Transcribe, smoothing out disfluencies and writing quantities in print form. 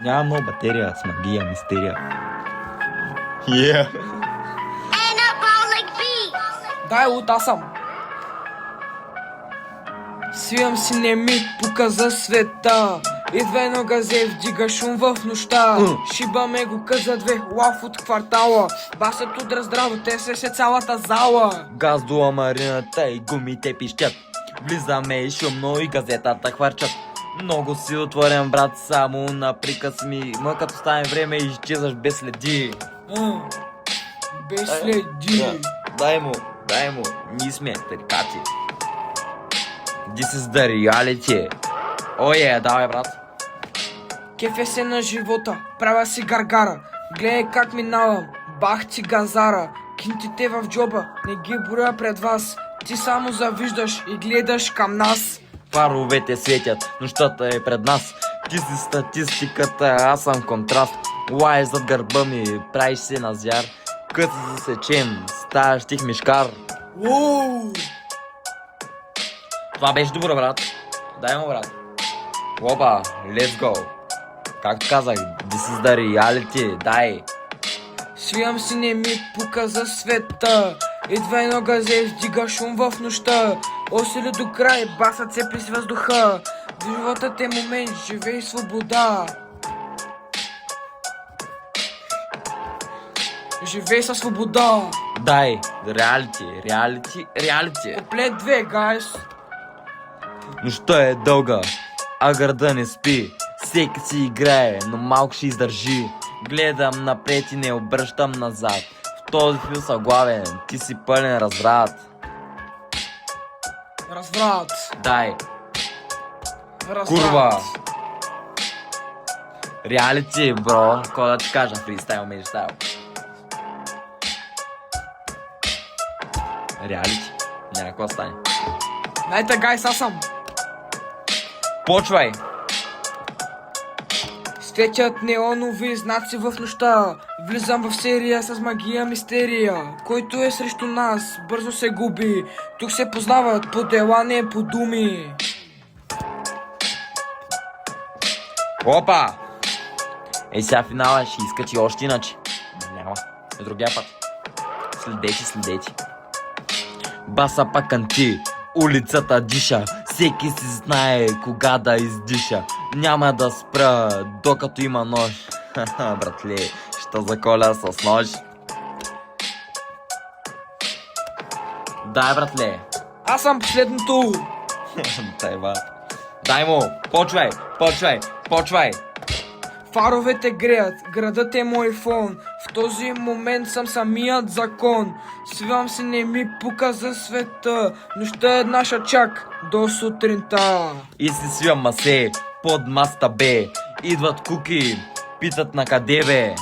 Няма много батерия с магия, мистерия. Yeah. Anabolic beat. Дай лут, аз съм. Свивам си, не ми показа света. Идва едно газе, вдига шум в нощта. Шибаме го къза две, лав от квартала. Басът удра здраво, те се цялата зала. Газ до марината и гумите пищят. Влизаме и шумно и газетата хвърчат. Много си отворен, брат, само на приказ ми. Ма като стане време и изчезваш без следи. Без следи. Дай му, ние сме тарикати. This is the reality. Давай, брат. Кефе се на живота, правя си гаргара. Гледай как минавам, бах ти газара. Кинтите в джоба, не ги броя пред вас. Ти само завиждаш и гледаш към нас. Фаровете светят, нощта е пред нас. Ти си статистиката, аз съм контраст. Лай зад гърба ми, правиш се на зяр. Като се засечем, ставаш тих мишкар. Ууу! Това беше добро, брат. Дай му, брат. Опа, let's go. Както казах, this is the reality, дай. Свивам си, не ми показа света. Идва едно газе, вдига шум в нощта. Осили до край, баса цепи с въздуха. Животът е момент, живей свобода. Живей със свобода. Дай, reality. Куплет 2, гайс. Нощта е дълга, а града не спи. Всеки си играе, но малко ще издържи. Гледам напред и не обръщам назад. В този фил са главен, ти си пълен разврат. Разврат. Дай, Разврат. курва. Реалити, бро. Кой да ти кажа, фристайл, мейстайл. Реалити. Няма какво стане. Дайте, гайс, аз съм. Почвай. Светят неонови знаци в нощта. Влизам в серия с магия мистерия. Който е срещу нас, бързо се губи. Тук се познават по дела, не по думи. Опа! Сега финала ще изкачи още иначе. Няма. Е другия път. Следете. Баса паканти, улицата диша. Всеки си знае кога да издиша. Няма да спра, докато има нож. Ха-ха, братле, ще заколя с нож. Дай, братле. Аз съм последното. Дай, брат. Дай му, почвай. Фаровете греят, градът е мой фон. В този момент съм самият закон. Свивам си, не ми показа света. Нощта е наша чак до сутринта. И си свивам масе под маста бе. Идват куки, питат на къде бе.